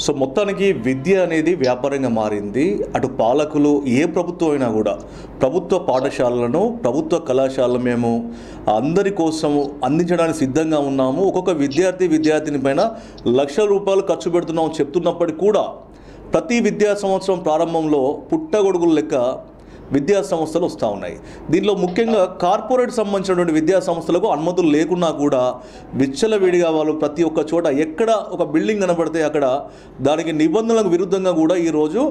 So మొత్తానికి విద్య అనేది వ్యాపారంగా మారింది. అటు పాలకులు ఏ ప్రభుత్వం అయినా కూడా ప్రభుత్వ పాఠశాలలను, ప్రభుత్వ కళాశాలను మేము అందరి కోసం అందించడానికి సిద్ధంగా ఉన్నాము. ఒక్కొక్క విద్యార్థిని పైన లక్షల రూపాయలు ఖర్చు పెడుతున్నామని చెప్తున్నప్పటికీ కూడా ప్రతి విద్యా సంవత్సరం ప్రారంభంలో పుట్టగొడుగుల లెక్క విద్యా సంస్థలు వస్తూ ఉన్నాయి. దీనిలో ముఖ్యంగా కార్పొరేట్ సంబంధించినటువంటి విద్యా సంస్థలకు అనుమతులు లేకున్నా కూడా విచ్చలవిడిగా వాళ్ళు ప్రతి ఒక్క చోట ఎక్కడ ఒక బిల్డింగ్ కనబడితే అక్కడ దానికి నిబంధనలకు విరుద్ధంగా కూడా ఈరోజు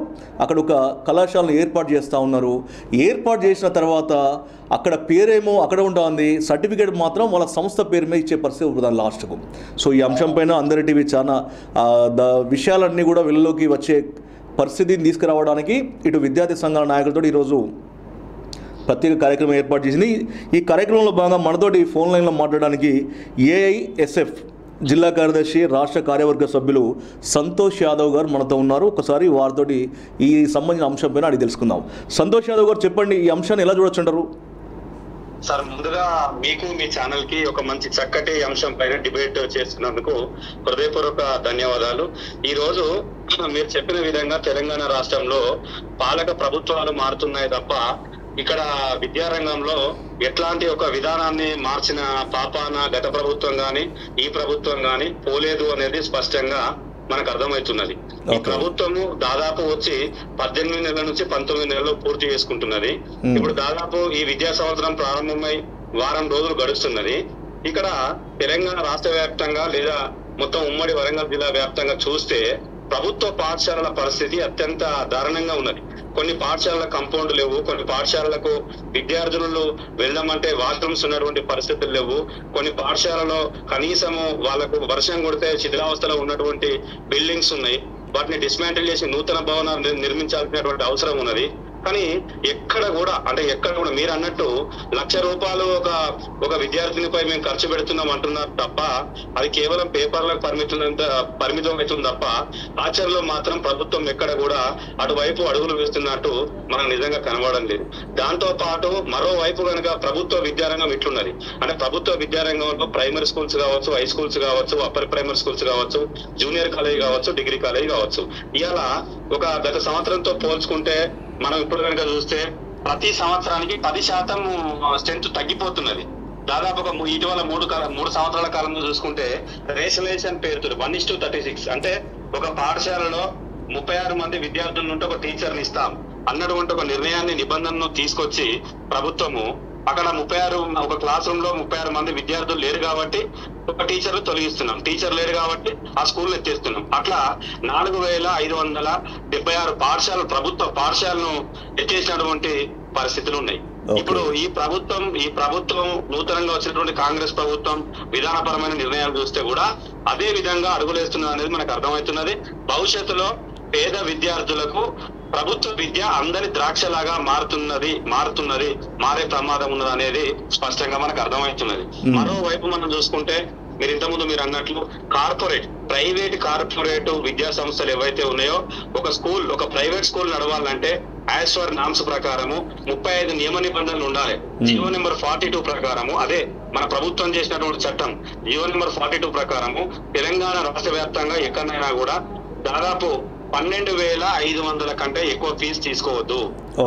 అక్కడ ఒక కళాశాలను ఏర్పాటు చేస్తూ ఉన్నారు. ఏర్పాటు చేసిన తర్వాత అక్కడ పేరేమో అక్కడ ఉంటుంది, సర్టిఫికేట్ మాత్రం వాళ్ళ సంస్థ పేరు మీద ఇచ్చే పరిస్థితి ఉంటుంది లాస్ట్కు. సో ఈ అంశం పైన అందరి టీవీ చాలా విషయాలన్నీ కూడా వెలుగులోకి వచ్చే పరిస్థితిని తీసుకురావడానికి ఇటు విద్యార్థి సంఘాల నాయకులతో ఈరోజు ప్రత్యేక కార్యక్రమం ఏర్పాటు చేసింది. ఈ కార్యక్రమంలో భాగంగా మనతోటి ఫోన్ లైన్లో మాట్లాడడానికి ఏఐఎస్ఎఫ్ జిల్లా కార్యదర్శి, రాష్ట్ర కార్యవర్గ సభ్యులు సంతోష్ యాదవ్ గారు మనతో ఉన్నారు. ఒకసారి వారితోటి ఈ సంబంధించిన అంశం పైన అడిగి తెలుసుకుందాం. సంతోష్ యాదవ్ గారు, చెప్పండి, ఈ అంశాన్ని ఎలా చూడొచ్చుంటారు? సార్, ముందుగా మీకు మీ ఛానల్ కి ఒక మంచి చక్కటి అంశం పైన డిబేట్ చేస్తున్నందుకు హృదయపూర్వక ధన్యవాదాలు. ఈ రోజు మీరు చెప్పిన విధంగా తెలంగాణ రాష్ట్రంలో పాలక ప్రభుత్వాలు మారుతున్నాయి తప్ప ఇక్కడ విద్యారంగంలో ఎట్లాంటి ఒక విధానాన్ని మార్చిన పాపాన గత ప్రభుత్వం గాని ఈ ప్రభుత్వం గాని పోలేదు అనేది స్పష్టంగా మనకు అర్థమవుతున్నది. ఈ ప్రభుత్వము దాదాపు వచ్చి 18 నెలల నుంచి 19 నెలలు పూర్తి చేసుకుంటున్నది. ఇప్పుడు దాదాపు ఈ విద్యా సంవత్సరం ప్రారంభమై వారం రోజులు గడుస్తున్నది. ఇక్కడ తెలంగాణ రాష్ట్ర వ్యాప్తంగా లేదా మొత్తం ఉమ్మడి వరంగల్ జిల్లా వ్యాప్తంగా చూస్తే ప్రభుత్వ పాఠశాలల పరిస్థితి అత్యంత దారుణంగా ఉన్నది. కొన్ని పాఠశాలల కంపౌండ్ లేవు, కొన్ని పాఠశాలలకు విద్యార్థులు వెళ్ళమంటే వాష్రూమ్స్ ఉన్నటువంటి పరిస్థితులు లేవు. కొన్ని పాఠశాలలో కనీసము వాళ్ళకు వర్షం కొడితే శిథిలావస్థలో ఉన్నటువంటి బిల్డింగ్స్ ఉన్నాయి. వాటిని డిస్మాంటిల్ చేసి నూతన భవనాలు నిర్మించాల్సినటువంటి అవసరం ఉన్నది. కానీ ఎక్కడ కూడా మీరు అన్నట్టు ₹1,00,000 ఒక విద్యార్థినిపై మేము ఖర్చు పెడుతున్నాం అంటున్నారు తప్ప అది కేవలం పేపర్లకు పరిమితం అవుతుంది తప్ప ఆచరణలో మాత్రం ప్రభుత్వం ఎక్కడ కూడా అటువైపు అడుగులు వేస్తున్నట్టు మనకు నిజంగా కనబడడం లేదు. దాంతో పాటు మరోవైపు కనుక ప్రభుత్వ విద్యారంగం ఇట్లున్నది. అంటే ప్రభుత్వ విద్యారంగంలో ప్రైమరీ స్కూల్స్ కావచ్చు, హై స్కూల్స్ కావచ్చు, అప్పర్ ప్రైమరీ స్కూల్స్ కావచ్చు, జూనియర్ కాలేజ్ కావచ్చు, డిగ్రీ కాలేజ్ కావచ్చు, ఇలా ఒక గత సంవత్సరంతో పోల్చుకుంటే మనం ఇప్పుడు కనుక చూస్తే ప్రతి సంవత్సరానికి 10% స్ట్రెంత్ తగ్గిపోతున్నది. దాదాపు ఇటీవల 3 సంవత్సరాల కాలంలో చూసుకుంటే రేషనలైజేషన్ పేరుతో 1:36, అంటే ఒక పాఠశాలలో 36 మంది విద్యార్థులు ఉంటే ఒక టీచర్ని ఇస్తాం అన్నటువంటి ఒక నిర్ణయాన్ని, నిబంధనను తీసుకొచ్చి ప్రభుత్వము అక్కడ ఒక క్లాస్ రూమ్ లో 36 మంది విద్యార్థులు లేరు కాబట్టి ఒక టీచర్ తొలగిస్తున్నాం, టీచర్ లేరు కాబట్టి ఆ స్కూల్ ఎత్తేస్తున్నాం. అట్లా 4,576 పాఠశాలలు, ప్రభుత్వ పాఠశాలను ఎత్తేసినటువంటి పరిస్థితులు ఉన్నాయి. ఇప్పుడు ఈ ప్రభుత్వం నూతనంగా వచ్చినటువంటి కాంగ్రెస్ ప్రభుత్వం విధానపరమైన నిర్ణయాలు చూస్తే కూడా అదే విధంగా అడుగులేస్తున్నది అనేది మనకు అర్థమవుతున్నది. భవిష్యత్తులో పేద విద్యార్థులకు ప్రభుత్వ విద్య అందరి ద్రాక్షలాగా మారే ప్రమాదం ఉన్నది అనేది స్పష్టంగా మనకు అర్థమవుతున్నది. మరోవైపు మనం చూసుకుంటే మీరు ఇంతకుముందు మీరు అన్నట్లు కార్పొరేట్ విద్యా సంస్థలు ఏవైతే ఉన్నాయో ఒక ప్రైవేట్ స్కూల్ నడవాలంటే యాజ్ పర్ నామ్స్ ప్రకారము 35 నియమ నిబంధనలు ఉండాలి. జీవో నెంబర్ 42 ప్రకారము, అదే మన ప్రభుత్వం చేసినటువంటి చట్టం జీవో నెంబర్ 42 ప్రకారము తెలంగాణ రాష్ట్ర వ్యాప్తంగా ఎక్కడైనా కూడా దాదాపు 12,500 కంటే ఎక్కువ ఫీజు తీసుకోవద్దు.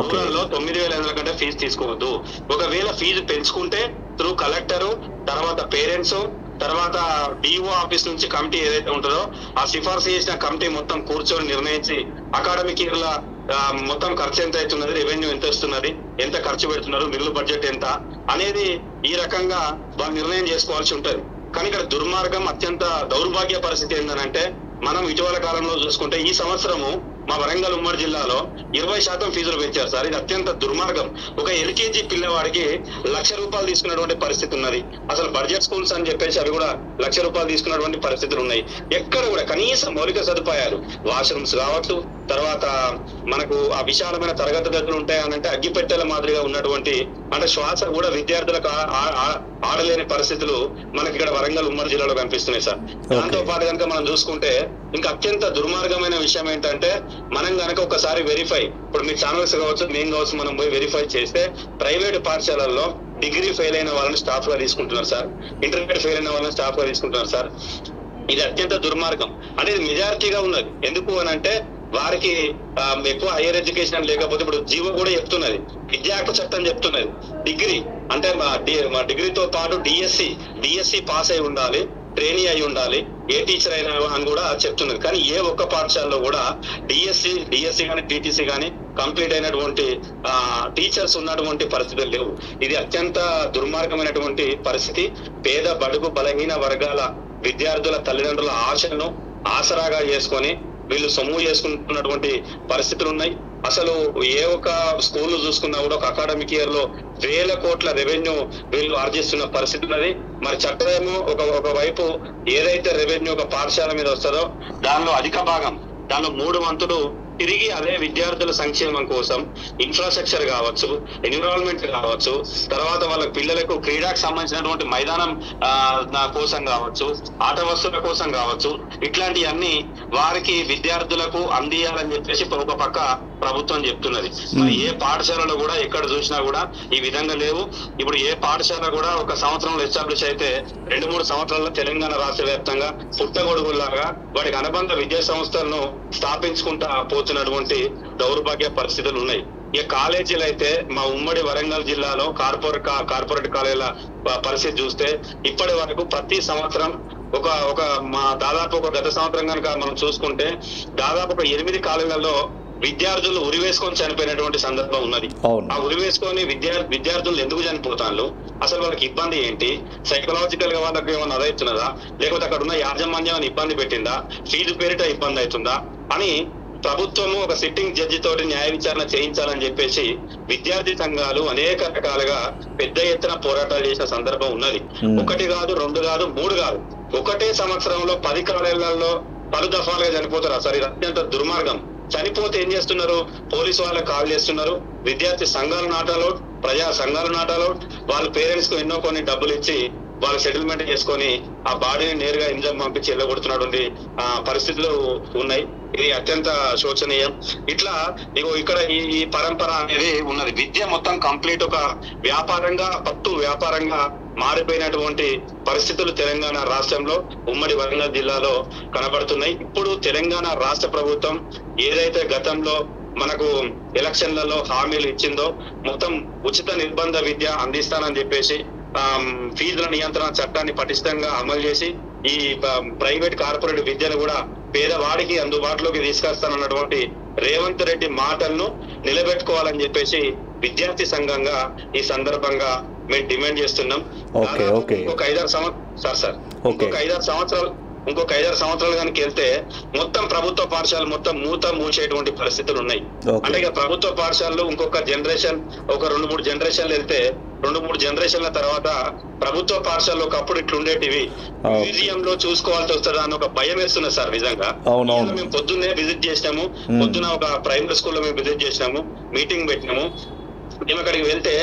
రూరల్లో 9,500 కంటే ఫీజు తీసుకోవద్దు. ఒకవేళ ఫీజు పెంచుకుంటే త్రూ కలెక్టర్, తర్వాత పేరెంట్స్, తర్వాత డిఓ ఆఫీస్ నుంచి కమిటీ ఏదైతే ఉంటుందో ఆ సిఫార్సు చేసిన కమిటీ మొత్తం కూర్చొని నిర్ణయించి అకాడమిక్ ఇయర్ల మొత్తం ఖర్చు ఎంత అవుతున్నది, రెవెన్యూ ఎంత వస్తున్నది, ఎంత ఖర్చు పెడుతున్నారు, మిగులు బడ్జెట్ ఎంత అనేది ఈ రకంగా వాళ్ళు నిర్ణయం చేసుకోవాల్సి ఉంటది. కానీ ఇక్కడ దుర్మార్గం, అత్యంత దౌర్భాగ్య పరిస్థితి ఏంటంటే మనం ఇటీవల కాలంలో చూసుకుంటే ఈ సంవత్సరము మా వరంగల్ ఉమ్మడి జిల్లాలో 20% ఫీజులు పెంచారు సార్. ఇది అత్యంత దుర్మార్గం. ఒక ఎల్కేజీ పిల్లవాడికి ₹1,00,000 తీసుకున్నటువంటి పరిస్థితి ఉన్నది. అసలు బడ్జెట్ స్కూల్స్ అని చెప్పేసి అవి కూడా ₹1,00,000 తీసుకున్నటువంటి పరిస్థితులు ఉన్నాయి. ఎక్కడ కూడా కనీసం మౌలిక సదుపాయాలు, వాష్రూమ్స్ కావచ్చు, తర్వాత మనకు ఆ విశాలమైన తరగతి గదులు ఉంటాయనంటే అగ్గిపెట్టెల మాదిరిగా ఉన్నటువంటి, అంటే శ్వాస కూడా విద్యార్థులకు ఆడలేని పరిస్థితులు మనకి ఇక్కడ వరంగల్ ఉమ్మడి జిల్లాలో కనిపిస్తున్నాయి సార్. దాంతో పాటు కనుక మనం చూసుకుంటే ఇంకా అత్యంత దుర్మార్గమైన విషయం ఏంటంటే మనం కనుక ఒకసారి వెరిఫై, ఇప్పుడు మీ ఛానల్స్ కావచ్చు, మేము కావచ్చు, మనం పోయి వెరిఫై చేస్తే ప్రైవేట్ పాఠశాలల్లో డిగ్రీ ఫెయిల్ అయిన వాళ్ళని స్టాఫ్ గా తీసుకుంటున్నారు సార్, ఇంటర్మీడియట్ ఫెయిల్ అయిన వాళ్ళని స్టాఫ్ గా తీసుకుంటున్నారు సార్. ఇది అత్యంత దుర్మార్గం. అంటే ఇది మెజారిటీగా ఉన్నది. ఎందుకు అని అంటే వారికి ఎక్కువ హైయర్ ఎడ్యుకేషన్ లేకపోతే ఇప్పుడు జీవో కూడా చెప్తున్నది, విద్యా హక్కు చట్టం చెప్తున్నది డిగ్రీ అంటే మా డిగ్రీతో పాటు డిఎస్సి పాస్ అయి ఉండాలి, ట్రైనీ అయి ఉండాలి, ఏ టీచర్ అయినా అని కూడా చెప్తున్నది. కానీ ఏ ఒక్క పాఠశాలలో కూడా డిఎస్సి కానీ టీటీసీ కానీ కంప్లీట్ అయినటువంటి టీచర్స్ ఉన్నటువంటి పరిస్థితులు లేవు. ఇది అత్యంత దుర్మార్గమైనటువంటి పరిస్థితి. పేద బడుగు బలహీన వర్గాల విద్యార్థుల తల్లిదండ్రుల ఆశలను ఆసరాగా చేసుకొని వీళ్ళు సొమ్ము చేసుకుంటున్నటువంటి పరిస్థితులు ఉన్నాయి. అసలు ఏ ఒక్క స్కూల్ చూసుకున్నా కూడా ఒక అకాడమిక్ ఇయర్ లో వేల కోట్ల రెవెన్యూ వీళ్ళు ఆర్జిస్తున్న పరిస్థితి ఉన్నది. మరి చట్టమేమో ఒక వైపు ఏదైతే రెవెన్యూ ఒక పాఠశాల మీద వస్తుందో దానిలో అధిక భాగం, దానిలో 3 వంతులు తిరిగి అదే విద్యార్థుల సంక్షేమం కోసం ఇన్ఫ్రాస్ట్రక్చర్ కావచ్చు, ఎన్విరాన్మెంట్ కావచ్చు, తర్వాత వాళ్ళ పిల్లలకు క్రీడకు సంబంధించినటువంటి మైదానం కోసం కావచ్చు, ఆట వస్తువుల కోసం కావచ్చు, ఇట్లాంటివన్నీ వారికి విద్యార్థులకు అందియాలని చెప్పేసి ఒక పక్క ప్రభుత్వం చెప్తున్నది. మరి ఏ పాఠశాలలో కూడా ఎక్కడ చూసినా కూడా ఈ విధంగా లేవు. ఇప్పుడు ఏ పాఠశాల కూడా ఒక సంవత్సరంలో ఎస్టాబ్లిష్ అయితే 2-3 సంవత్సరాల్లో తెలంగాణ రాష్ట్ర వ్యాప్తంగా పుట్టగొడుగులాగా వాటికి అనుబంధ విద్యా సంస్థలను స్థాపించుకుంటా పోతున్నటువంటి దౌర్భాగ్య పరిస్థితులు ఉన్నాయి. ఇక కాలేజీలు అయితే మా ఉమ్మడి వరంగల్ జిల్లాలో కార్పొరేట్ కాలేజీల పరిస్థితి చూస్తే ఇప్పటి వరకు ప్రతి సంవత్సరం ఒక దాదాపు ఒక గత సంవత్సరం కనుక మనం చూసుకుంటే దాదాపు ఒక 8 కాలేజీలలో విద్యార్థులు ఉరివేసుకొని చనిపోయినటువంటి సందర్భం ఉన్నది. ఆ ఉరివేసుకొని విద్యార్థులు ఎందుకు చనిపోతారు, అసలు వాళ్ళకి ఇబ్బంది ఏంటి, సైకలాజికల్ గా వాళ్ళకి ఏమైనా అదవుతున్నదా, లేకపోతే అక్కడ ఉన్న యాజమాన్యం ఇబ్బంది పెట్టిందా, ఫీజు పేరిట ఇబ్బంది అవుతుందా అని ప్రభుత్వము ఒక సిట్టింగ్ జడ్జి తోటి న్యాయ విచారణ చేయించాలని చెప్పేసి విద్యార్థి సంఘాలు అనేక రకాలుగా పెద్ద ఎత్తున పోరాటాలు చేసిన సందర్భం ఉన్నది. 1 కాదు 2 కాదు 3 కాదు, ఒకటే సంవత్సరంలో 10 కాలేజీలలో పలు దఫాలుగా చనిపోతారు. అసలు ఇది అత్యంత దుర్మార్గం. చనిపోతే ఏం చేస్తున్నారు, పోలీసు వాళ్ళకి కాల్ చేస్తున్నారు, విద్యార్థి సంఘాలు నాటాలో, ప్రజా సంఘాలు నాటాలో, వాళ్ళ పేరెంట్స్ కు ఎన్నో కొన్ని డబ్బులు ఇచ్చి వాళ్ళు సెటిల్మెంట్ చేసుకొని ఆ బాడీని నేరుగా ఇంజం పంపించి వెళ్ళగొడుతున్నటువంటి పరిస్థితులు ఉన్నాయి. ఇది అత్యంత శోచనీయం. ఇట్లా ఇక్కడ ఈ పరంపర అనేది ఉన్నది. విద్య మొత్తం కంప్లీట్ ఒక వ్యాపారంగా మారిపోయినటువంటి పరిస్థితులు తెలంగాణ రాష్ట్రంలో ఉమ్మడి వరంగల్ జిల్లాలో కనబడుతున్నాయి. ఇప్పుడు తెలంగాణ రాష్ట్ర ప్రభుత్వం ఏదైతే గతంలో మనకు ఎలక్షన్లలో హామీలు ఇచ్చిందో మొత్తం ఉచిత నిర్బంధ విద్య అందిస్తానని చెప్పేసి ఫీజుల నియంత్రణ చట్టాన్ని పటిష్టంగా అమలు చేసి ఈ ప్రైవేట్ కార్పొరేట్ విద్యను కూడా పేదవాడికి అందుబాటులోకి తీసుకొస్తానన్నటువంటి రేవంత్ రెడ్డి మాటలను నిలబెట్టుకోవాలని చెప్పేసి విద్యార్థి సంఘంగా ఈ సందర్భంగా మేము డిమాండ్ చేస్తున్నాం. ఇంకొక 5-6 సంవత్సరాలు కనుక వెళ్తే మొత్తం ప్రభుత్వ పాఠశాలలు మొత్తం మూసేటువంటి పరిస్థితులు ఉన్నాయి. అంటే ఇక ప్రభుత్వ పాఠశాలలు ఇంకొక జనరేషన్ ఒక 2-3 జనరేషన్లు వెళ్తే 2-3 జనరేషన్ల తర్వాత ప్రభుత్వ పాఠశాలలో ఒకప్పుడు ఇట్లుండేటివి మ్యూజియం లో చూసుకోవాల్సి వస్తుందా అని ఒక భయం వేస్తున్నది సార్. నిజంగా మేము పొద్దున్నే విజిట్ చేసినాము, పొద్దున ఒక ప్రైమరీ స్కూల్లో మేము విజిట్ చేసినాము, మీటింగ్ పెట్టినాము. మేము అక్కడికి వెళ్తే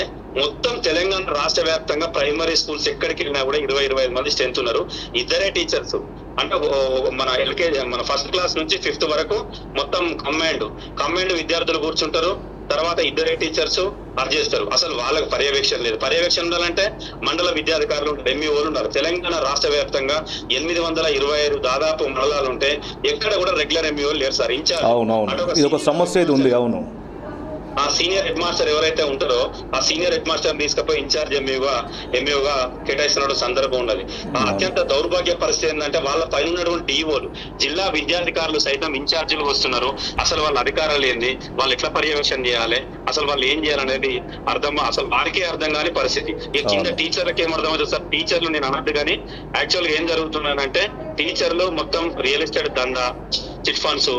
మొత్తం తెలంగాణ రాష్ట్ర వ్యాప్తంగా ప్రైమరీ స్కూల్స్ ఎక్కడికి వెళ్ళినా కూడా 20-25 మంది స్ట్రెంత్ ఉన్నారు. 2 టీచర్స్ అంటే మన ఎల్కేజీ మన 1st క్లాస్ నుంచి 5th వరకు మొత్తం కమాండ్ విద్యార్థులు కూర్చుంటారు. తర్వాత 2 టీచర్స్ చేస్తారు. అసలు వాళ్ళకి పర్యవేక్షణ లేదు. పర్యవేక్షణ ఉండాలంటే మండల విద్యాధికారులు ఎంఈఓలు ఉన్నారు. తెలంగాణ రాష్ట్ర వ్యాప్తంగా 825 దాదాపు మండలాలు ఉంటే ఎక్కడ కూడా రెగ్యులర్ ఎంఈఓలు లేరు సార్. ఇన్ఛార్జ్ సమస్య ఉంది. అవును, ఆ సీనియర్ హెడ్ మాస్టర్ ఎవరైతే ఉంటారో ఆ సీనియర్ హెడ్ మాస్టర్ తీసుకుపోయి ఇన్ఛార్జ్ ఎంఈఓగా కేటాయిస్తున్న సందర్భం ఉన్నది. అత్యంత దౌర్భాగ్య పరిస్థితి ఏంటంటే వాళ్ళ పైన ఉన్నటువంటి డిఓలు జిల్లా విద్యాధికారులు సైతం ఇన్ఛార్జీలు వస్తున్నారు. అసలు వాళ్ళ అధికారాలు ఏంది, వాళ్ళు ఎట్లా పర్యవేక్షణ చేయాలి, అసలు వాళ్ళు ఏం చేయాలనేది అసలు వారికే అర్థం కాని పరిస్థితి. ఇక కింద టీచర్లకు ఏం అర్థం అవుతుంది సార్, టీచర్లు నేను అన్నట్టు కానీ యాక్చువల్ గా ఏం జరుగుతున్నానంటే టీచర్లు మొత్తం రియల్ ఎస్టేట్ దందా, చిట్ ఫండ్స్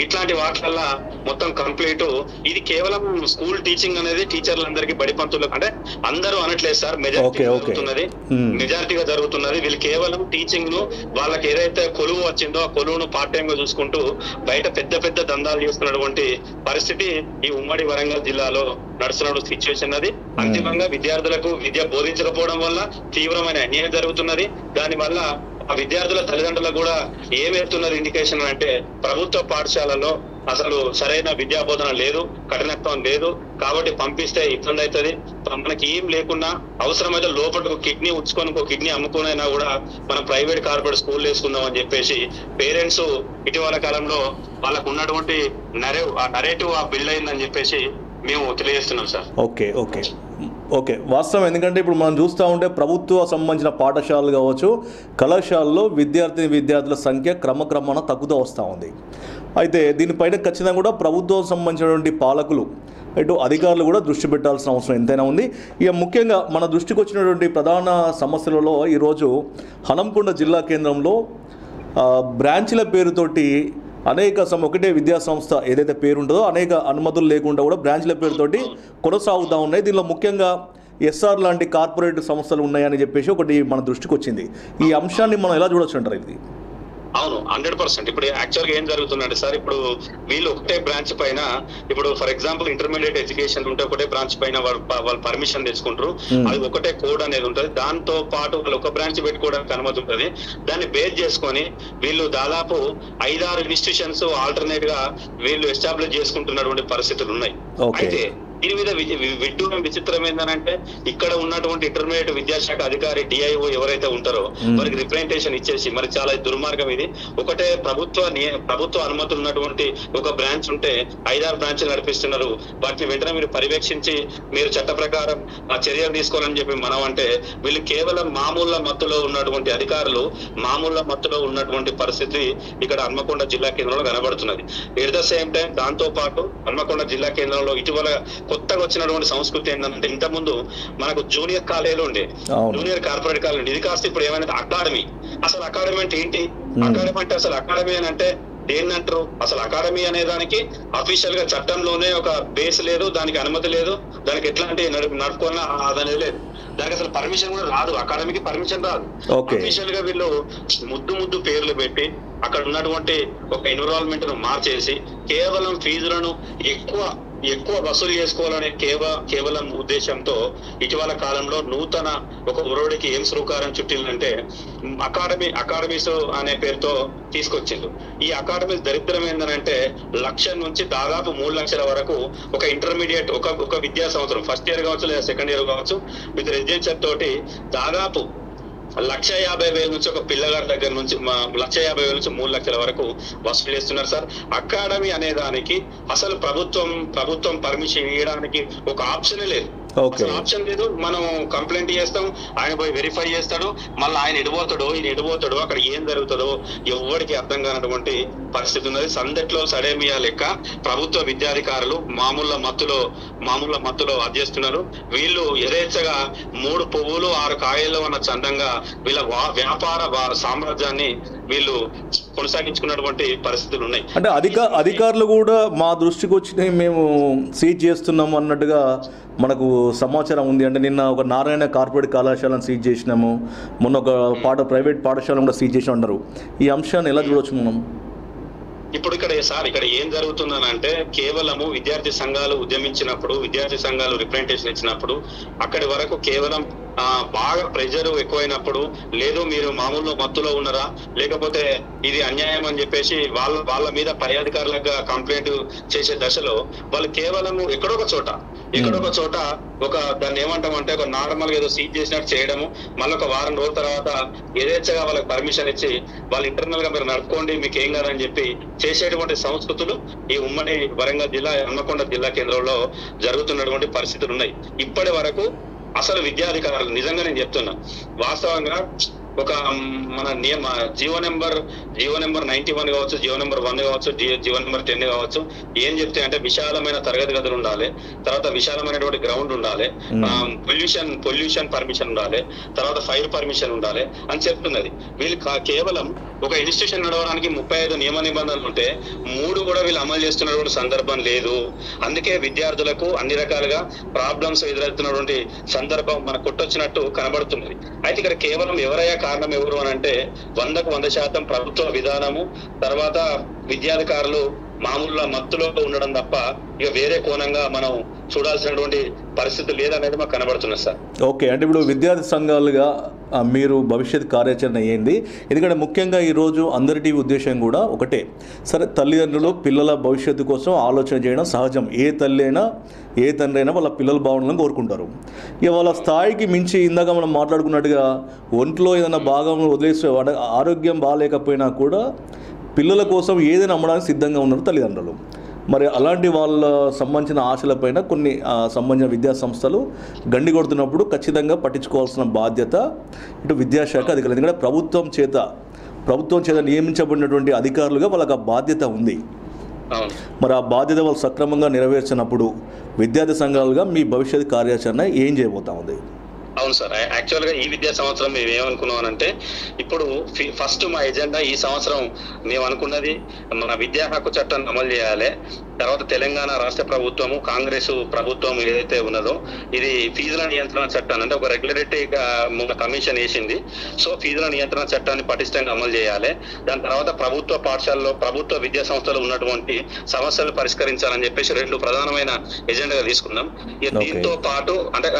ఇట్లాంటి వాటిలల్లా మొత్తం కంప్లీట్. ఇది కేవలం స్కూల్ టీచింగ్ అనేది టీచర్లందరికీ బడి పంతులకు అంటే అందరూ అనట్లేదు సార్, మెజారిటీగా జరుగుతున్నది. వీళ్ళు కేవలం టీచింగ్ ను వాళ్ళకి ఏదైతే కొలువు వచ్చిందో ఆ కొలువును పార్ట్ టైం గా చూసుకుంటూ బయట పెద్ద దందాలు చేస్తున్నటువంటి పరిస్థితి ఈ ఉమ్మడి వరంగల్ జిల్లాలో నడుస్తున్న సిచ్యువేషన్ అది. అంతిమంగా విద్యార్థులకు విద్య బోధించకపోవడం వల్ల తీవ్రమైన అన్యాయం జరుగుతున్నది. దానివల్ల ఆ విద్యార్థుల తల్లిదండ్రులకు కూడా ఏమేస్తున్నది ఇండికేషన్ అంటే ప్రభుత్వ పాఠశాలలో అసలు సరైన విద్యా బోధన లేదు, కఠినత్వం లేదు, కాబట్టి పంపిస్తే ఇబ్బంది అవుతుంది, మనకి ఏం లేకున్నా అవసరమైతే లోపల కిడ్నీ ఉచ్చుకొని ఒక కిడ్నీ అమ్ముకునైనా కూడా మనం ప్రైవేట్ కార్పొరేట్ స్కూల్ వేసుకుందాం అని చెప్పేసి పేరెంట్స్ ఇటీవల కాలంలో వాళ్ళకు ఉన్నటువంటి నరేటివ్ బిల్డ్ అయిందని చెప్పేసి మేము తెలియజేస్తున్నాం సార్. ఓకే వాస్తవం. ఎందుకంటే ఇప్పుడు మనం చూస్తూ ఉంటే ప్రభుత్వ సంబంధించిన పాఠశాలలు కావచ్చు, కళాశాలలో విద్యార్థుల సంఖ్య క్రమక్రమాన తగ్గుతూ వస్తూ ఉంది. అయితే దీనిపైన ఖచ్చితంగా కూడా ప్రభుత్వం సంబంధించినటువంటి పాలకులు ఇటు అధికారులు కూడా దృష్టి పెట్టాల్సిన అవసరం ఎంతైనా ఉంది. ఇక ముఖ్యంగా మన దృష్టికి వచ్చినటువంటి ప్రధాన సమస్యలలో ఈరోజు హనంకొండ జిల్లా కేంద్రంలో బ్రాంచ్ల పేరుతోటి అనేక ఒకటే విద్యా సంస్థ ఏదైతే పేరు ఉంటుందో అనేక అనుమతులు లేకుండా కూడా బ్రాంచ్ల పేరుతోటి కొనసాగుతూ ఉన్నాయి. దీనిలో ముఖ్యంగా ఎస్ఆర్ లాంటి కార్పొరేట్ సంస్థలు ఉన్నాయని చెప్పేసి ఒకటి మన దృష్టికి వచ్చింది. ఈ అంశాన్ని మనం ఎలా చూడొచ్చు అంటారు? ఇది అవును, 100%. ఇప్పుడు యాక్చువల్ గా ఏం జరుగుతుందంటే సార్, ఇప్పుడు వీళ్ళు ఒకటే బ్రాంచ్ పైన, ఇప్పుడు ఫర్ ఎగ్జాంపుల్ ఇంటర్మీడియట్ ఎడ్యుకేషన్ ఉంటే ఒకటే బ్రాంచ్ పైన వాళ్ళు పర్మిషన్ తెచ్చుకుంటారు, అది ఒకటే కోడ్ అనేది ఉంటుంది. దాంతో పాటు వాళ్ళు ఒక బ్రాంచ్ పెట్టుకోవడానికి అనుమతి ఉంటుంది. దాన్ని బేస్ చేసుకొని వీళ్ళు దాదాపు 5-6 ఇన్స్టిట్యూషన్స్ ఆల్టర్నేట్ గా వీళ్ళు ఎస్టాబ్లిష్ చేసుకుంటున్నటువంటి పరిస్థితులు ఉన్నాయి. అయితే దీని మీద విడ్డూరం విచిత్రం ఏంటంటే, ఇక్కడ ఉన్నటువంటి ఇంటర్మీడియట్ విద్యాశాఖ అధికారి డిఐఓ ఎవరైతే ఉంటారో వారికి రిప్రజెంటేషన్ ఇచ్చేసి, మరి చాలా దుర్మార్గం ఇది, ఒకటే ప్రభుత్వ అనుమతులు ఉన్నటువంటి ఒక బ్రాంచ్ ఉంటే 5-6 బ్రాంచ్లు నడిపిస్తున్నారు, వాటిని వెంటనే మీరు పర్యవేక్షించి మీరు చట్ట ప్రకారం చర్యలు తీసుకోవాలని చెప్పి మనం అంటే, వీళ్ళు కేవలం మామూలు మత్తులో ఉన్నటువంటి అధికారులు మామూలు మత్తులో ఉన్నటువంటి పరిస్థితి ఇక్కడ హన్మకొండ జిల్లా కేంద్రంలో కనబడుతున్నది. ఎట్ ద సేమ్ టైం దాంతో పాటు హన్మకొండ జిల్లా కేంద్రంలో ఇటీవల కొత్తగా వచ్చినటువంటి సంస్కృతి ఏంటంటే, ఇంత ముందు మనకు జూనియర్ కాలేజీలు ఉండే, జూనియర్ కార్పొరేట్ కాలేజీ, ఇది కాస్త ఇప్పుడు ఏమైనా అకాడమీ. అసలు అకాడమీ అంటే ఏంటి? అకాడమీ అంటే అసలు అకాడమీ అని అంటే దేన్నంటారు? అసలు అకాడమీ అనే దానికి అఫీషియల్ గా చట్టంలోనే ఒక బేస్ లేదు, దానికి అనుమతి లేదు, దానికి ఎట్లాంటి నడుపుకోవాలన్నా అదనేది లేదు, దానికి అసలు పర్మిషన్ కూడా రాదు, అకాడమీకి పర్మిషన్ రాదు. అఫీషియల్ గా వీళ్ళు ముద్దు పేర్లు పెట్టి అక్కడ ఉన్నటువంటి ఒక ఎన్విరాన్మెంట్ ను మార్చేసి కేవలం ఫీజులను ఎక్కువ వసూలు చేసుకోవాలనే కేవలం ఉద్దేశంతో ఇటీవల కాలంలో నూతన ఒక ఉరవడికి ఏం శ్రీకారం చుట్టిందంటే అకాడమీస్ అనే పేరుతో తీసుకొచ్చిండు. ఈ అకాడమీస్ దరిద్రం ఏంటంటే 1 లక్ష నుంచి దాదాపు 3 లక్షల వరకు ఒక ఇంటర్మీడియట్ ఒక విద్యా సంవత్సరం ఫస్ట్ ఇయర్ కావచ్చు లేదా సెకండ్ ఇయర్ కావచ్చు విత్ రెసిడెన్షియల్ తోటి దాదాపు 1,50,000 నుంచి ఒక పిల్లగారి దగ్గర నుంచి 1,50,000 నుంచి 3 లక్షల వరకు వసూలు చేస్తున్నారు సార్. అకాడమీ అనే దానికి అసలు ప్రభుత్వం పర్మిషన్ ఇవ్వడానికి ఒక ఆప్షనే లేదు, ఆప్షన్ లేదు. మనం కంప్లైంట్ చేస్తాం, ఆయన పోయి వెరిఫై చేస్తాడు, మళ్ళీ ఆయన ఎడిపోతాడు, అక్కడ ఏం జరుగుతుందో ఎవరికి అర్థం కానటువంటి పరిస్థితి ఉన్నది. సందట్లో సడేమియా లెక్క ప్రభుత్వ విద్యాధికారులు మామూలు మత్తులో అధ్యస్తున్నారు. వీళ్ళు యథేచ్ఛగా 3 పువ్వులు 6 కాయల్లో ఉన్న చందంగా వీళ్ళ వ్యాపార సామ్రాజ్యాన్ని వీళ్ళు కొనసాగించుకున్నటువంటి పరిస్థితులు ఉన్నాయి. అంటే అధికారులు కూడా మా దృష్టికి వచ్చినాయి, మేము సీజ్ చేస్తున్నాము అన్నట్టుగా మనకు సమాచారం ఉంది. అంటే నిన్న ఒక నారాయణ కార్పొరేట్ కళాశాలను సీజ్ చేసినాము, మొన్న ఒక ప్రైవేట్ పాఠశాలను కూడా సీజ్ చేసి ఉన్నారు. ఈ అంశాన్ని ఎలా చూడవచ్చు మనం? ఇప్పుడు ఇక్కడ ఏం జరుగుతుందనంటే, కేవలము విద్యార్థి సంఘాలు ఉద్యమించినప్పుడు, విద్యార్థి సంఘాలు రిప్రజెంటేషన్ ఇచ్చినప్పుడు అక్కడి వరకు కేవలం బాగా ప్రెజర్ ఎక్కువైనప్పుడు, లేదు మీరు మామూలు మత్తులో ఉన్నారా, లేకపోతే ఇది అన్యాయం అని చెప్పేసి వాళ్ళ మీద పై అధికారులుగా కంప్లైంట్ చేసే దశలో వాళ్ళు కేవలం ఎక్కడొక చోట ఒక దాన్ని ఏమంటామంటే ఒక నార్మల్ గా ఏదో సీజ్ చేసినట్టు చేయడము, మళ్ళీ ఒక వారం రోజుల తర్వాత యథేచ్ఛగా వాళ్ళకి పర్మిషన్ ఇచ్చి వాళ్ళు ఇంటర్నల్ గా మీరు నడుపుకోండి మీకు ఏం కాదని చెప్పి చేసేటువంటి సంస్కృతులు ఈ ఉమ్మడి వరంగల్ జిల్లా హన్మకొండ జిల్లా కేంద్రంలో జరుగుతున్నటువంటి పరిస్థితులు ఉన్నాయి. ఇప్పటి వరకు అసలు విద్యాధికారులు నిజంగా నేను చెప్తున్నా, వాస్తవంగా ఒక మన జీవో నెంబర్ 91 కావచ్చు, జీవో నెంబర్ 1 కావచ్చు, జీవో నెంబర్ 10 కావచ్చు, ఏం చెప్తే అంటే విశాలమైన తరగతి గదులు ఉండాలి, తర్వాత విశాలమైనటువంటి గ్రౌండ్ ఉండాలి, పొల్యూషన్ పర్మిషన్ ఉండాలి, తర్వాత ఫైర్ పర్మిషన్ ఉండాలి అని చెప్తున్నది. వీళ్ళు కేవలం ఒక ఇన్స్టిట్యూషన్ నడవడానికి 35 నియమ నిబంధనలు ఉంటే 3 కూడా వీళ్ళు అమలు చేస్తున్నటువంటి సందర్భం లేదు. అందుకే విద్యార్థులకు అన్ని రకాలుగా ప్రాబ్లమ్స్ ఎదురవుతున్నటువంటి సందర్భం మనకు కొట్టొచ్చినట్టు కనబడుతున్నది. అయితే ఇక్కడ కేవలం ఎవరయ్యా కారణం ఎవరు అని అంటే 100కు 100% ప్రభుత్వ విధానము, తర్వాత విద్యాధికారులు మామూలుగా మత్తులో ఉండడం తప్ప ఇక వేరే కోణంగా మనం చూడాల్సినటువంటి పరిస్థితి లేదనేది మాకు కనబడుతున్నది సార్. ఓకే, అంటే ఇప్పుడు విద్యార్థి సంఘాలుగా మీరు భవిష్యత్ కార్యాచరణ ఏంది? ఎందుకంటే ముఖ్యంగా ఈరోజు అందరి ఉద్దేశం కూడా ఒకటే. సరే, తల్లిదండ్రులు పిల్లల భవిష్యత్తు కోసం ఆలోచన చేయడం సహజం. ఏ తల్లి అయినా ఏ తండ్రి అయినా వాళ్ళ పిల్లల బాగుండాలని కోరుకుంటారు. ఇక వాళ్ళ స్థాయికి మించి ఇందాక మనం మాట్లాడుకున్నట్టుగా ఒంట్లో ఏదైనా భాగం వదిలేసి ఆరోగ్యం బాగాలేకపోయినా కూడా పిల్లల కోసం ఏదైనా అమ్మడానికి సిద్ధంగా ఉన్నారు తల్లిదండ్రులు. మరి అలాంటి వాళ్ళ సంబంధించిన ఆశలపైన కొన్ని సంబంధించిన విద్యా సంస్థలు గండి కొడుతున్నప్పుడు ఖచ్చితంగా పట్టించుకోవాల్సిన బాధ్యత ఇటు విద్యాశాఖ అధికారులు. ఎందుకంటే ప్రభుత్వం చేత నియమించబడినటువంటి అధికారులుగా వాళ్ళకి ఆ బాధ్యత ఉంది. మరి ఆ బాధ్యత వాళ్ళు సక్రమంగా నెరవేర్చినప్పుడు విద్యార్థి సంఘాలుగా మీ భవిష్యత్ కార్యాచరణ ఏం చేయబోతా ఉంది? అవును సార్, యాక్చువల్గా ఈ విద్యా సంవత్సరం మేము ఏమనుకున్నామనంటే, ఇప్పుడు ఫస్ట్ మా ఎజెండా ఈ సంవత్సరం మేము అనుకున్నది మన విద్యా హక్కు చట్టాన్ని అమలు చేయాలి. తర్వాత తెలంగాణ రాష్ట్ర ప్రభుత్వము కాంగ్రెస్ ప్రభుత్వం ఏదైతే ఉన్నదో ఇది ఫీజుల నియంత్రణ చట్టాన్ని, అంటే ఒక రెగ్యులేటరీ కమిషన్ వేసింది. సో ఫీజుల నియంత్రణ చట్టాన్ని పటిష్టంగా అమలు చేయాలి. దాని తర్వాత ప్రభుత్వ పాఠశాలలో ప్రభుత్వ విద్యా సంస్థలు ఉన్నటువంటి సమస్యలు పరిష్కరించాలని చెప్పేసి రెండు ప్రధానమైన ఎజెండాగా తీసుకున్నాం. దీంతో పాటు అంటే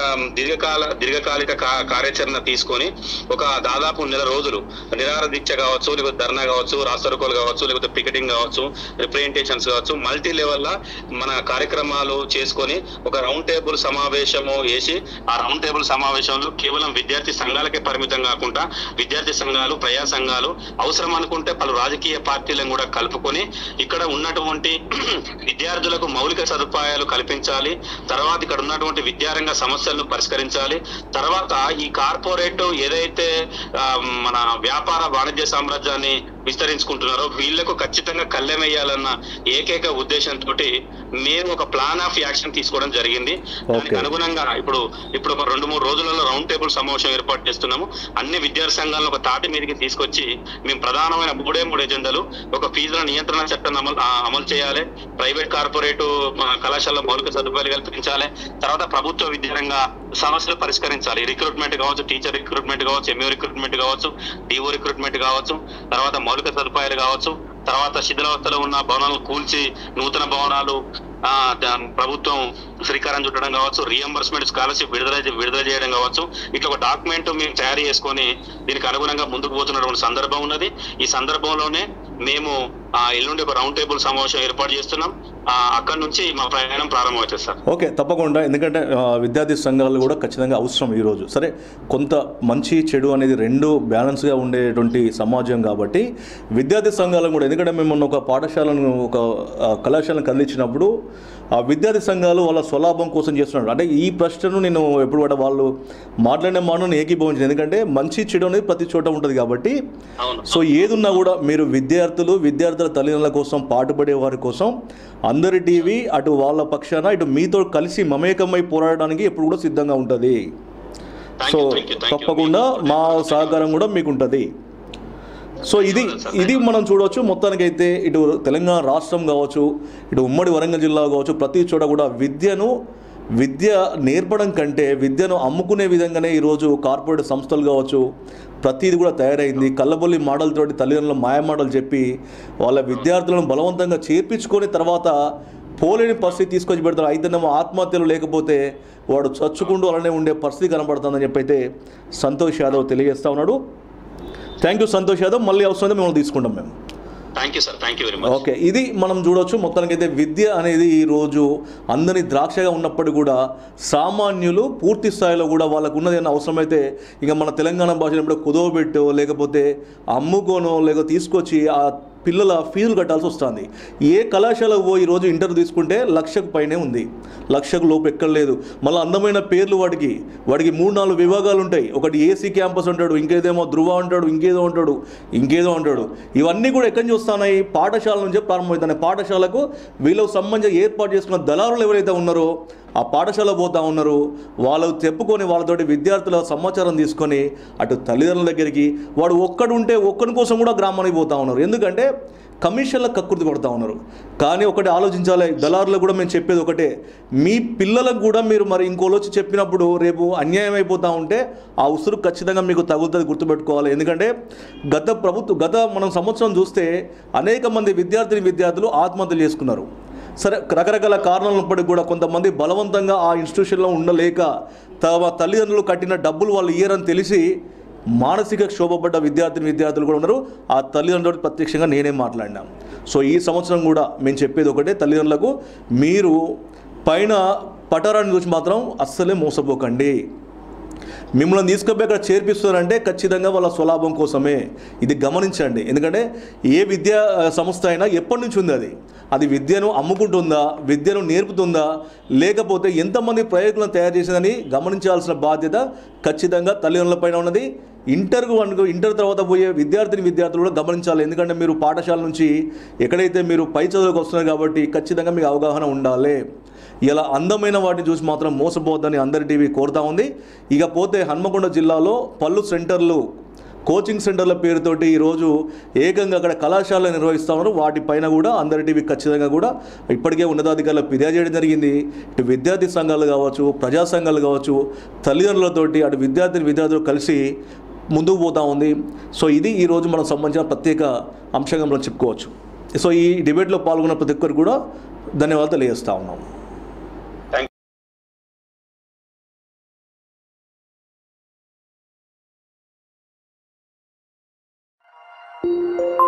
దీర్ఘకాలిక కార్యాచరణ తీసుకొని ఒక దాదాపు నెల రోజులు నిరాహార దీక్ష కావచ్చు, లేకపోతే ధర్నా కావచ్చు, రాస్తారోకోలు కావచ్చు, లేకపోతే పికెటింగ్ కావచ్చు, రిప్రజెంటేషన్స్ కావచ్చు, మల్టీ లెవెల్ మన కార్యక్రమాలు చేసుకొని ఒక రౌండ్ టేబుల్ సమావేశము వేసి ఆ రౌండ్ టేబుల్ సమావేశంలో కేవలం విద్యార్థి సంఘాలకే పరిమితం కాకుండా విద్యార్థి సంఘాలు, ప్రజా సంఘాలు, అవసరం అనుకుంటే పలు రాజకీయ పార్టీలను కూడా కలుపుకొని ఇక్కడ ఉన్నటువంటి విద్యార్థులకు మౌలిక సదుపాయాలు కల్పించాలి. తర్వాత ఇక్కడ ఉన్నటువంటి విద్యారంగ సమస్యలను పరిష్కరించాలి. తర్వాత ఈ కార్పొరేట్ ఏదైతే మన వ్యాపార వాణిజ్య సామ్రాజ్యాన్ని విస్తరించుకుంటున్నారో వీళ్లకు ఖచ్చితంగా కళ్ళెమేయాలన్న ఏకైక ఉద్దేశంతో మేము ఒక ప్లాన్ ఆఫ్ యాక్షన్ తీసుకోవడం జరిగింది. దానికి అనుగుణంగా ఇప్పుడు ఒక 2-3 రోజులలో రౌండ్ టేబుల్ సమావేశం ఏర్పాటు చేస్తున్నాము. అన్ని విద్యార్థి సంఘాలను ఒక తాటి మీదకి తీసుకొచ్చి మేము ప్రధానమైన 3 ఎజెండాలు, ఒక ఫీజుల నియంత్రణ చట్టాన్ని అమలు చేయాలి, ప్రైవేట్ కార్పొరేట్ కళాశాలలో మౌలిక సదుపాయాలు కల్పించాలి, తర్వాత ప్రభుత్వ విద్యారంగ సమస్యలు పరిష్కరించాలి. రిక్రూట్మెంట్ కావచ్చు, టీచర్ రిక్రూట్మెంట్ కావచ్చు, ఎంఏ రిక్రూట్మెంట్ కావచ్చు, డిఓ రిక్రూట్మెంట్ కావచ్చు, తర్వాత మౌలిక సదుపాయాలు కావచ్చు, తర్వాత శిథిలావస్థలో ఉన్న భవనాలను కూల్చి నూతన భవనాలు ప్రభుత్వం శ్రీకారం చుట్టడం కావచ్చు, రీఎంబర్స్మెంట్ స్కాలర్షిప్ విడుదల చేయడం కావచ్చు. ఇట్లా ఒక డాక్యుమెంట్ మేము తయారు చేసుకొని దీనికి అనుగుణంగా ముందుకు పోతున్నటువంటి సందర్భం ఉన్నది. ఈ సందర్భంలోనే మేము ఎల్లుండి ఒక రౌండ్ టేబుల్ సమావేశం ఏర్పాటు చేస్తున్నాం. అక్కడి నుంచి మా ప్రయాణం ప్రారంభమవుతుంది సార్. ఓకే, తప్పకుండా. ఎందుకంటే విద్యార్థి సంఘాలు కూడా ఖచ్చితంగా అవసరం ఈరోజు. సరే, కొంత మంచి చెడు అనేది రెండు బ్యాలెన్స్గా ఉండేటువంటి సమాజం కాబట్టి విద్యార్థి సంఘాలను కూడా, ఎందుకంటే మేము ఒక పాఠశాలను ఒక కళాశాలను కదిలించినప్పుడు ఆ విద్యార్థి సంఘాలు వాళ్ళ స్వలాభం కోసం చేస్తున్నారు. అంటే ఈ ప్రశ్నను నేను ఎప్పుడు కూడా వాళ్ళు మాట్లాడిన మాటను ఏకీభవించింది. ఎందుకంటే మంచి చెడు అనేది ప్రతి చోట ఉంటుంది కాబట్టి. సో ఏదున్నా కూడా మీరు విద్యార్థుల తల్లిదండ్రుల కోసం పాటుపడే వారి కోసం అందరి టీవీ అటు వాళ్ళ పక్షాన ఇటు మీతో కలిసి మమేకమై పోరాడడానికి ఎప్పుడు కూడా సిద్ధంగా ఉంటుంది. సో తప్పకుండా మా సహకారం కూడా మీకు ఉంటుంది. సో ఇది మనం చూడవచ్చు. మొత్తానికైతే ఇటు తెలంగాణ రాష్ట్రం కావచ్చు, ఇటు ఉమ్మడి వరంగల్ జిల్లా కావచ్చు, ప్రతి చోట కూడా విద్య నేర్పడం కంటే విద్యను అమ్ముకునే విధంగానే ఈరోజు కార్పొరేట్ సంస్థలు కావచ్చు ప్రతిది కూడా తయారైంది. కళ్ళబొల్లి మాటలతోటి తల్లిదండ్రుల మాయమాటలు చెప్పి వాళ్ళ విద్యార్థులను బలవంతంగా చేర్పించుకొని తర్వాత పోలేని పరిస్థితి తీసుకొచ్చి పెడతారు. అయితేనేమో ఆత్మహత్యలు, లేకపోతే వాడు చచ్చుకుంటూ అలానే ఉండే పరిస్థితి కనబడుతుందని చెప్పి అయితే సంతోష్ యాదవ్ తెలియజేస్తూ ఉన్నాడు. Thank you Santosh Yadav. మళ్ళీ అవసరం మిమ్మల్ని తీసుకుంటాం మేము. Thank you sir, thank you very much. Okay, ఇది మనం చూడవచ్చు. మొత్తానికైతే విద్య అనేది ఈరోజు అందరి ద్రాక్షగా ఉన్నప్పటికీ కూడా సామాన్యులు పూర్తి స్థాయిలో కూడా వాళ్ళకు ఉన్నది ఏమైనా అవసరమైతే ఇక మన తెలంగాణ భాషలో ఎప్పుడో కుదవబెట్టో లేకపోతే అమ్ముకోనో లేకపోతే తీసుకొచ్చి ఆ పిల్లల ఫీజులు కట్టాల్సి వస్తుంది. ఏ కళాశాలకు పోయి ఈరోజు ఇంటర్ తీసుకుంటే 1,00,000 పైనే ఉంది, 1,00,000 లోపు ఎక్కడ లేదు. మళ్ళీ అందమైన పేర్లు వాడికి 3-4 విభాగాలు ఉంటాయి. ఒకటి ఏసీ క్యాంపస్ అంటాడు, ఇంకేదేమో ధృవ అంటాడు, ఇంకేదో అంటాడు. ఇవన్నీ కూడా ఎక్కడి నుంచి వస్తున్నాయి? పాఠశాల నుంచే ప్రారంభమవుతున్నాయి. పాఠశాలకు వీళ్ళకు సంబంధించి ఏర్పాటు చేసుకున్న దళారులు ఎవరైతే ఉన్నారో ఆ పాఠశాల పోతూ ఉన్నారు. వాళ్ళు చెప్పుకొని వాళ్ళతోటి విద్యార్థుల సమాచారం తీసుకొని అటు తల్లిదండ్రుల దగ్గరికి వాడు ఒక్కడి కోసం కూడా గ్రామానికి పోతూ ఉన్నారు. ఎందుకంటే కమిషన్లకు కక్కుర్తి పడుతూ ఉన్నారు. కానీ ఒకటి ఆలోచించాలి, దళారులకు కూడా మేము చెప్పేది ఒకటే, మీ పిల్లలకు కూడా మీరు మరి ఇంకోళ్ళు వచ్చి చెప్పినప్పుడు రేపు అన్యాయం అయిపోతూ ఉంటే ఆ ఉసురు ఖచ్చితంగా మీకు తగులుతుంది, గుర్తుపెట్టుకోవాలి. ఎందుకంటే గత మనం సంవత్సరం చూస్తే అనేక మంది విద్యార్థులు ఆత్మహత్యలు చేసుకున్నారు. సరే రకరకాల కారణాలప్పటికీ కూడా కొంతమంది బలవంతంగా ఆ ఇన్స్టిట్యూషన్లో ఉండలేక తమ తల్లిదండ్రులు కట్టిన డబ్బులు వాళ్ళు ఇయ్యరని తెలిసి మానసిక క్షోభపడ్డ విద్యార్థులు కూడా ఉన్నారు. ఆ తల్లిదండ్రులు ప్రత్యక్షంగా నేనే మాట్లాడినా. సో ఈ సంవత్సరం కూడా మేము చెప్పేది ఒకటే, తల్లిదండ్రులకు మీరు పైన పటారాన్ని చూసి మాత్రం అస్సలే మోసపోకండి. మిమ్మల్ని తీసుకుపోయి అక్కడ చేర్పిస్తారంటే ఖచ్చితంగా వాళ్ళ స్వలాభం కోసమే, ఇది గమనించండి. ఎందుకంటే ఏ విద్యా సంస్థ అయినా ఎప్పటి నుంచి ఉంది, అది విద్యను అమ్ముకుంటుందా, విద్యను నేర్పుతుందా, లేకపోతే ఎంతమంది ప్రయోజకులను తయారు చేసిందని గమనించాల్సిన బాధ్యత ఖచ్చితంగా తల్లిదండ్రులపైన ఉన్నది. ఇంటర్ తర్వాత పోయే విద్యార్థులు కూడా గమనించాలి. ఎందుకంటే మీరు పాఠశాల నుంచి ఎక్కడైతే మీరు పై చదువులకు వస్తున్నారు కాబట్టి ఖచ్చితంగా మీకు అవగాహన ఉండాలి. ఇలా అందమైన వాటిని చూసి మాత్రం మోసపోవద్దని అందరి టీవీ కోరుతా ఉంది. ఇకపోతే హన్మకొండ జిల్లాలో పలు సెంటర్లు, కోచింగ్ సెంటర్ల పేరుతోటి ఈరోజు ఏకంగా అక్కడ కళాశాలలు నిర్వహిస్తూ ఉన్నారు. వాటిపైన కూడా అందరి టీవీ ఖచ్చితంగా కూడా ఇప్పటికే ఉన్నతాధికారులకు ఫిర్యాదు చేయడం జరిగింది. ఇటు విద్యార్థి సంఘాలు కావచ్చు, ప్రజా సంఘాలు కావచ్చు, తల్లిదండ్రులతోటి అటు విద్యార్థులు కలిసి ముందుకు పోతూ ఉంది. సో ఇది ఈరోజు మనకు సంబంధించిన ప్రత్యేక అంశంగా మనం చెప్పుకోవచ్చు. సో ఈ డిబేట్లో పాల్గొన్న ప్రతి ఒక్కరు కూడా ధన్యవాదాలు తెలియజేస్తూ ఉన్నాం. Thank you.